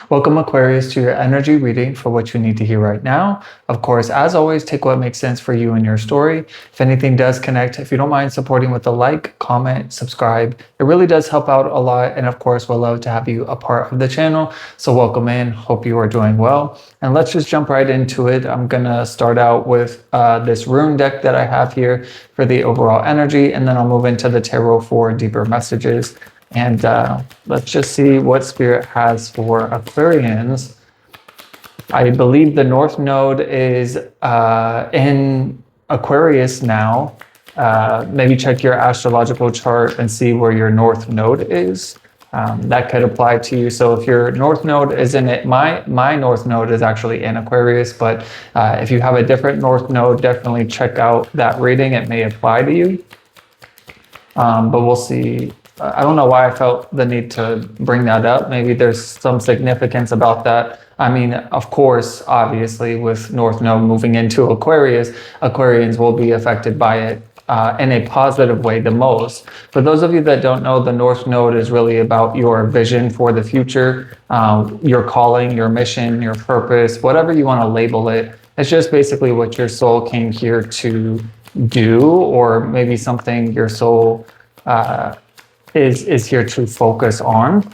Welcome, Aquarius, to your energy reading for what you need to hear right now. Of course, as always, take what makes sense for you and your story. If anything does connect, if you don't mind supporting with a like, comment, subscribe, it really does help out a lot. And of course, we'll love to have you a part of the channel. So welcome in. Hope you are doing well. And let's just jump right into it. I'm going to start out with this rune deck that I have here for the overall energy, and then I'll move into the tarot for deeper messages. And let's just see what Spirit has for Aquarians. I believe the North Node is in Aquarius now. Maybe check your astrological chart and see where your North Node is. That could apply to you. So if your North Node is in it, my North Node is actually in Aquarius, but if you have a different North Node, definitely check out that reading. It may apply to you. But we'll see. I don't know why I felt the need to bring that up. Maybe there's some significance about that. I mean, of course, obviously, with North Node moving into Aquarius, Aquarians will be affected by it in a positive way the most. For those of you that don't know, the North Node is really about your vision for the future, your calling, your mission, your purpose, whatever you want to label it. It's just basically what your soul came here to do, or maybe something your soul is here to focus on.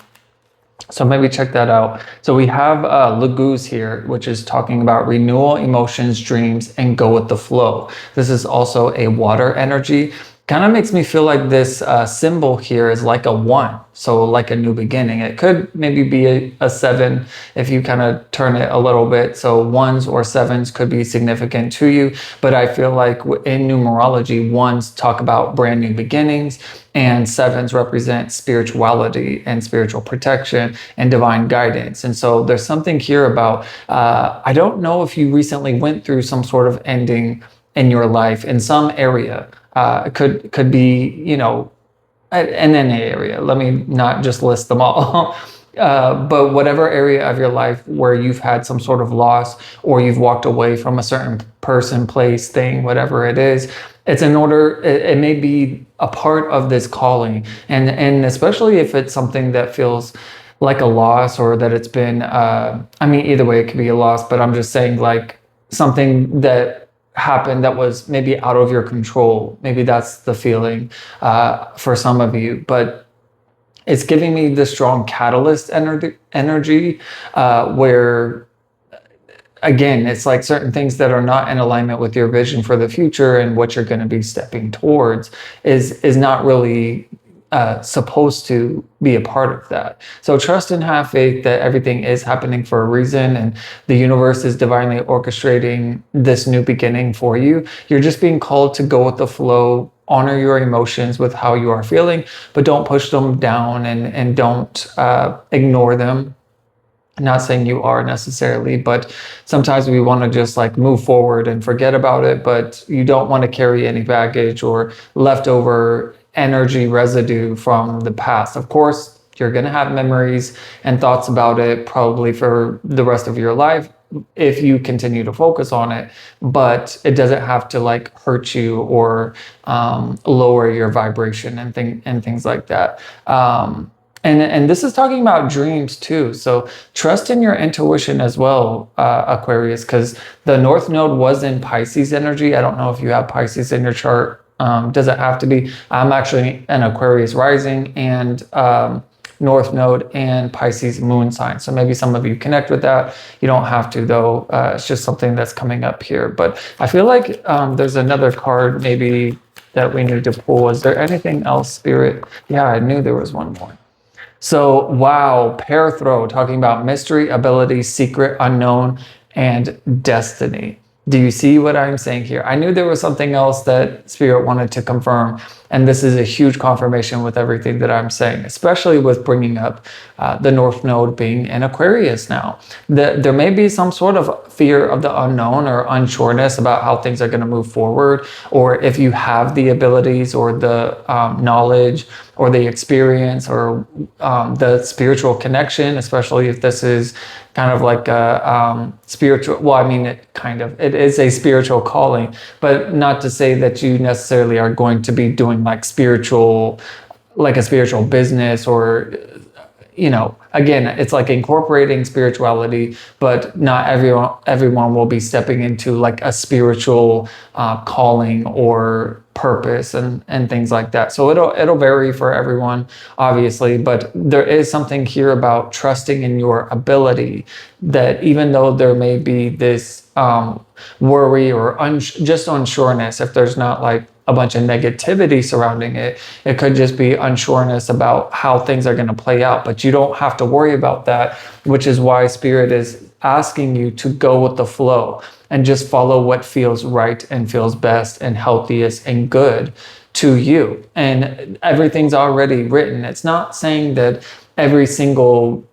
So maybe check that out. So we have Laguz here, which is talking about renewal, emotions, dreams, and go with the flow. This is also a water energy. Kind of makes me feel like this symbol here is like a 1, so like a new beginning. It could maybe be a 7 if you kind of turn it a little bit. So 1s or 7s could be significant to you, but I feel like in numerology, 1s talk about brand new beginnings, and 7s represent spirituality and spiritual protection and divine guidance. And so there's something here about, I don't know if you recently went through some sort of ending in your life in some area. It could be, you know, in any area. Let me not just list them all. But whatever area of your life where you've had some sort of loss, or you've walked away from a certain person, place, thing, whatever it is, it's in order, it may be a part of this calling. And especially if it's something that feels like a loss, or that it's been, I mean, either way, it could be a loss, but I'm just saying, like, something that happened that was maybe out of your control. Maybe that's the feeling for some of you, but it's giving me the strong catalyst energy where, again, it's like certain things that are not in alignment with your vision for the future and what you're going to be stepping towards is not really supposed to be a part of that. So trust and have faith that everything is happening for a reason, and the universe is divinely orchestrating this new beginning for you. You're just being called to go with the flow, honor your emotions with how you are feeling, but don't push them down, and don't ignore them. I'm not saying you are necessarily, but sometimes we want to just like move forward and forget about it, but you don't want to carry any baggage or leftover energy residue from the past. Of course, you're going to have memories and thoughts about it probably for the rest of your life if you continue to focus on it, but it doesn't have to like hurt you or lower your vibration and things like that. And this is talking about dreams too. So trust in your intuition as well, Aquarius, because the North Node was in Pisces energy. I don't know if you have Pisces in your chart. Doesn't have to be. I'm actually an Aquarius rising and North Node and Pisces moon sign. So maybe some of you connect with that. You don't have to though. It's just something that's coming up here. But I feel like there's another card maybe that we need to pull. Is there anything else, Spirit? Yeah, I knew there was one more. So, wow, pair throw, talking about mystery, ability, secret, unknown, and destiny. Do you see what I'm saying here? I knew there was something else that Spirit wanted to confirm, and this is a huge confirmation with everything that I'm saying, especially with bringing up the North Node being in Aquarius now. There may be some sort of fear of the unknown or unsureness about how things are going to move forward, or if you have the abilities or the knowledge or the experience or the spiritual connection, especially if this is kind of like a spiritual, well, I mean, it is a spiritual calling, but not to say that you necessarily are going to be doing like a spiritual business or, again, it's like incorporating spirituality, but not everyone will be stepping into like a spiritual calling or purpose and things like that. So it'll vary for everyone, obviously, but there is something here about trusting in your ability, that even though there may be this worry or just unsureness, if there's not like a bunch of negativity surrounding it, it could just be unsureness about how things are going to play out. But you don't have to worry about that, which is why Spirit is asking you to go with the flow and just follow what feels right and feels best and healthiest and good to you. And everything's already written. It's not saying that every single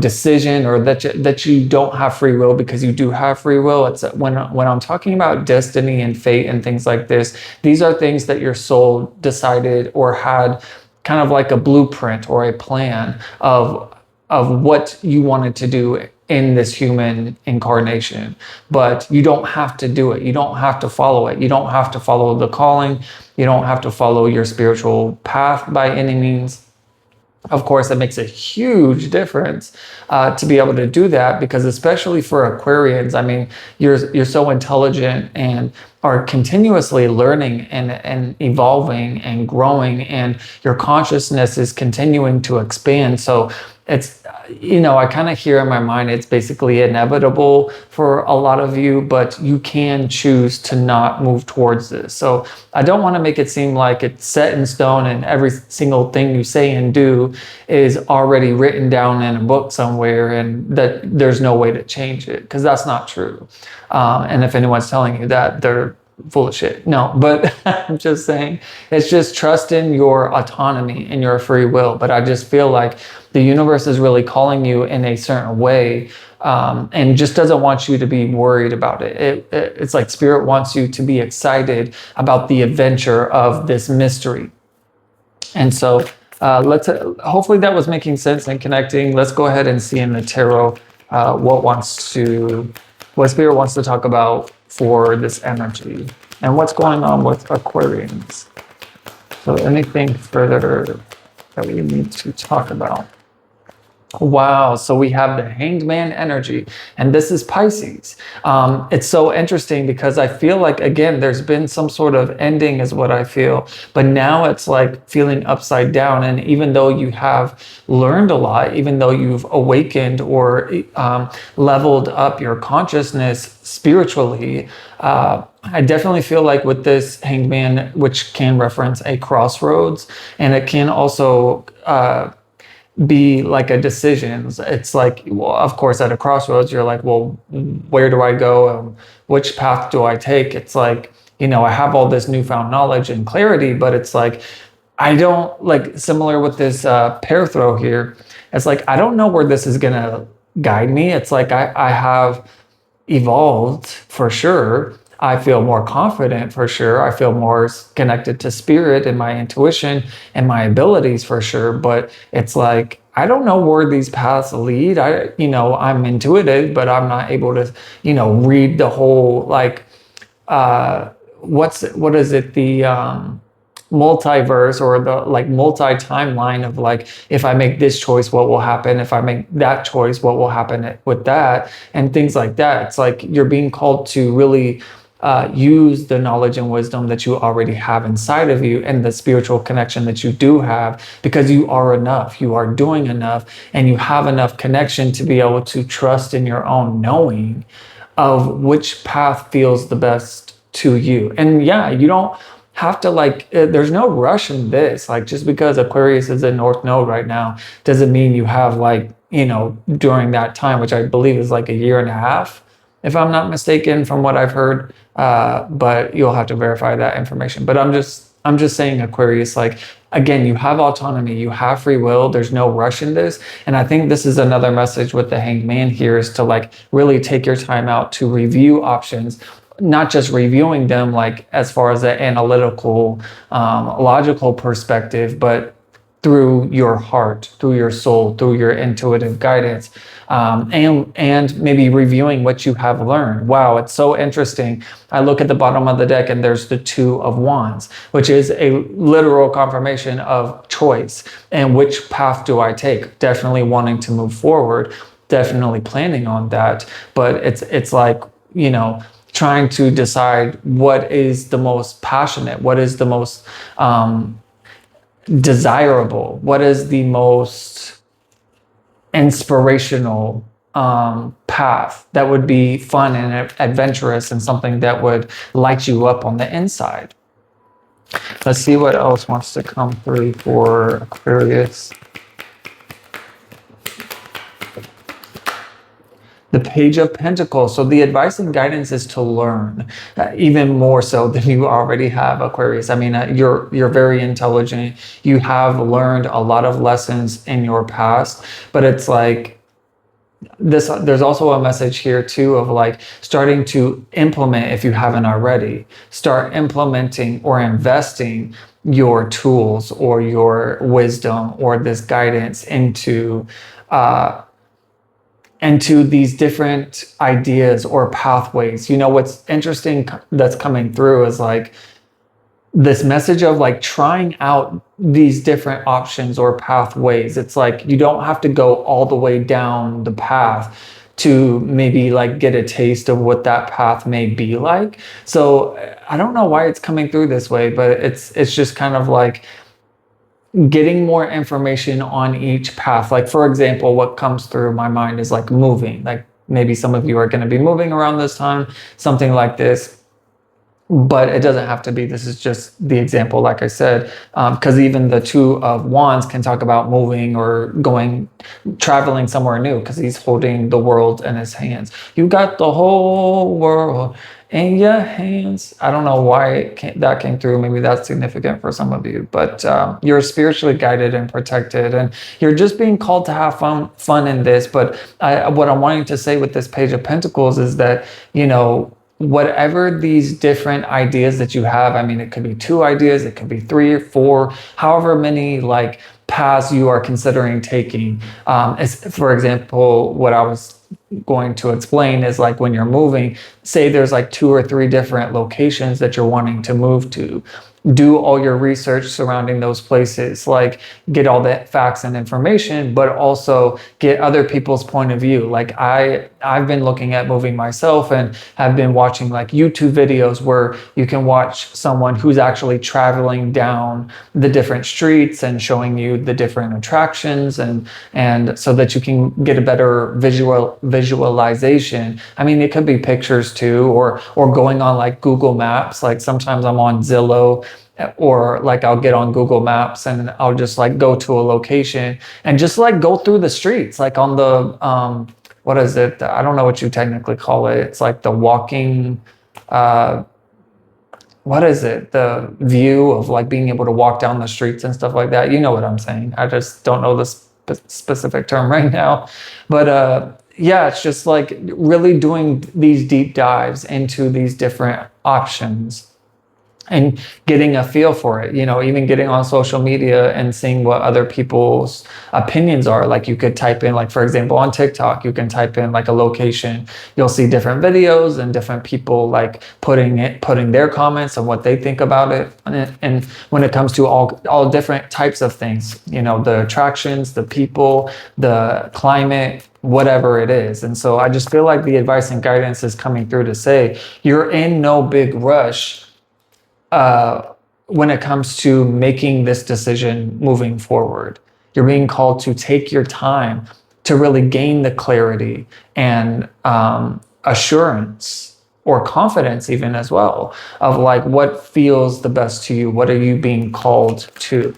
decision, or that you don't have free will, because you do have free will. It's when I'm talking about destiny and fate and things like this, these are things that your soul decided or had kind of like a blueprint or a plan of what you wanted to do in this human incarnation. But you don't have to do it. You don't have to follow it. You don't have to follow the calling. You don't have to follow your spiritual path by any means. Of course, it makes a huge difference to be able to do that, because especially for Aquarians, I mean, you're so intelligent and are continuously learning and evolving and growing, and your consciousness is continuing to expand. So it's, I kind of hear in my mind, it's basically inevitable for a lot of you, but you can choose to not move towards this. So I don't want to make it seem like it's set in stone and every single thing you say and do is already written down in a book somewhere and that there's no way to change it, because that's not true. And if anyone's telling you that, they're full of shit. No, but I'm just saying, it's just trust in your autonomy and your free will. But I just feel like the universe is really calling you in a certain way, and just doesn't want you to be worried about it. It's like Spirit wants you to be excited about the adventure of this mystery. And so hopefully that was making sense and connecting. Let's go ahead and see in the tarot what Spirit wants to talk about for this energy and what's going on with Aquarians. So anything further that we need to talk about? Wow, so we have the Hanged Man energy, and this is Pisces. It's so interesting because I feel like, again, there's been some sort of ending is what I feel, but now it's like feeling upside down. And even though you have learned a lot, even though you've awakened or leveled up your consciousness spiritually, I definitely feel like with this Hanged Man, which can reference a crossroads, and it can also be like a decision. It's like, well, of course, at a crossroads, you're like, well, where do I go? Which path do I take? It's like, I have all this newfound knowledge and clarity, but it's like, I don't, like, similar with this pair throw here. It's like, I don't know where this is going to guide me. It's like, I have evolved for sure. I feel more confident for sure. I feel more connected to spirit and my intuition and my abilities for sure. But it's like, I don't know where these paths lead. I'm intuitive, but I'm not able to, read the whole, like, what is it? The multiverse, or the like multi-timeline of like, if I make this choice, what will happen? If I make that choice, what will happen with that? And things like that. It's like you're being called to really use the knowledge and wisdom that you already have inside of you and the spiritual connection that you do have, because you are enough, you are doing enough, and you have enough connection to be able to trust in your own knowing of which path feels the best to you. And yeah, you don't have to there's no rush in this. Like, just because Aquarius is in North Node right now doesn't mean you have during that time, which I believe is like a year and a half, if I'm not mistaken, from what I've heard. But you'll have to verify that information. But I'm just saying, Aquarius, like, again, you have autonomy, you have free will. There's no rush in this. And I think this is another message with the Hanged Man here, is to like really take your time out to review options, not just reviewing them like as far as the analytical, logical perspective, but through your heart, through your soul, through your intuitive guidance, and maybe reviewing what you have learned. Wow, it's so interesting. I look at the bottom of the deck and there's the Two of Wands, which is a literal confirmation of choice. And which path do I take? Definitely wanting to move forward, definitely planning on that. But it's like, trying to decide what is the most passionate, what is the most desirable, what is the most inspirational path that would be fun and adventurous and something that would light you up on the inside. Let's see what else wants to come through for Aquarius. The Page of Pentacles. So the advice and guidance is to learn, even more so than you already have, Aquarius. I mean, you're very intelligent. You have learned a lot of lessons in your past, but it's like this. There's also a message here too of like starting to implement, if you haven't already, start implementing or investing your tools or your wisdom or this guidance into these different ideas or pathways. What's interesting that's coming through is like this message of like trying out these different options or pathways. It's like you don't have to go all the way down the path to maybe like get a taste of what that path may be like. So I don't know why it's coming through this way, but it's just kind of like getting more information on each path. Like, for example, what comes through my mind is like moving. Like maybe some of you are going to be moving around this time, something like this. But it doesn't have to be. This is just the example, like I said, because even the Two of Wands can talk about moving or traveling somewhere new, because he's holding the world in his hands. You got the whole world in your hands. I don't know why that came through. Maybe that's significant for some of you, but you're spiritually guided and protected, and you're just being called to have fun in this. But what I'm wanting to say with this Page of Pentacles is that, whatever these different ideas that you have, I mean, it could be 2 ideas, it could be 3 or 4, however many like paths you are considering taking. For example, what I was going to explain is like when you're moving, say there's like 2 or 3 different locations that you're wanting to move to. Do all your research surrounding those places, like get all the facts and information, but also get other people's point of view. Like I've been looking at moving myself and have been watching like YouTube videos where you can watch someone who's actually traveling down the different streets and showing you the different attractions, and so that you can get a better visualization. I mean, it could be pictures too, or going on like Google Maps. Like sometimes I'm on Zillow, or like I'll get on Google Maps and I'll just like go to a location and just like go through the streets, like on the what is it? I don't know what you technically call it. It's like the walking, what is it? The view of like being able to walk down the streets and stuff like that. You know what I'm saying? I just don't know the specific term right now, but yeah, it's just like really doing these deep dives into these different options and getting a feel for it, even getting on social media and seeing what other people's opinions are. Like you could type in, like, for example, on TikTok, you can type in like a location, you'll see different videos and different people like putting their comments on what they think about it. And when it comes to all different types of things, the attractions, the people, the climate, whatever it is. And so I just feel like the advice and guidance is coming through to say you're in no big rush when it comes to making this decision moving forward. You're being called to take your time to really gain the clarity and assurance or confidence even as well of like what feels the best to you. What are you being called to?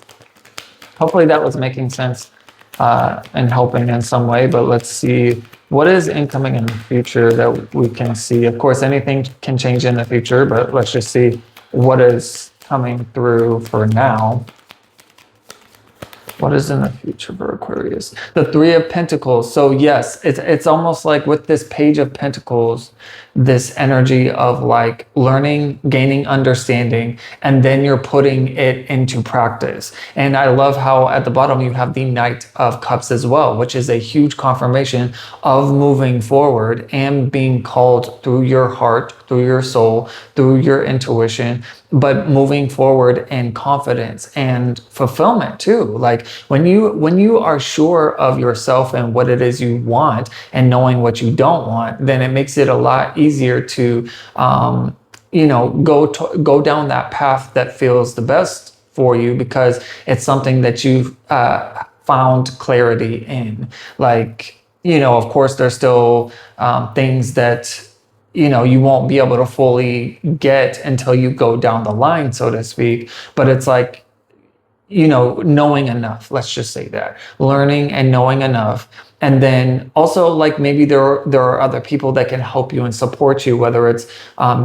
Hopefully that was making sense and helping in some way, but let's see what is incoming in the future that we can see. Of course, anything can change in the future, but let's just see what is coming through for now. What is in the future for Aquarius? The Three of Pentacles. So yes, it's almost like with this Page of Pentacles, this energy of like learning, gaining understanding, and then you're putting it into practice. And I love how at the bottom you have the Knight of Cups as well, which is a huge confirmation of moving forward and being called through your heart, through your soul, through your intuition, but moving forward in confidence and fulfillment too. Like when you are sure of yourself and what it is you want and knowing what you don't want, then it makes it a lot easier to go down that path that feels the best for you, because it's something that you've found clarity in. Like, of course there's still things that you won't be able to fully get until you go down the line, so to speak. But it's like, knowing enough, let's just say that, learning and knowing enough. And then also like maybe there are other people that can help you and support you, whether it's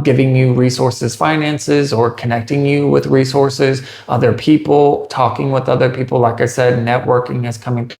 giving you resources, finances, or connecting you with resources, other people, talking with other people. Like I said, networking is coming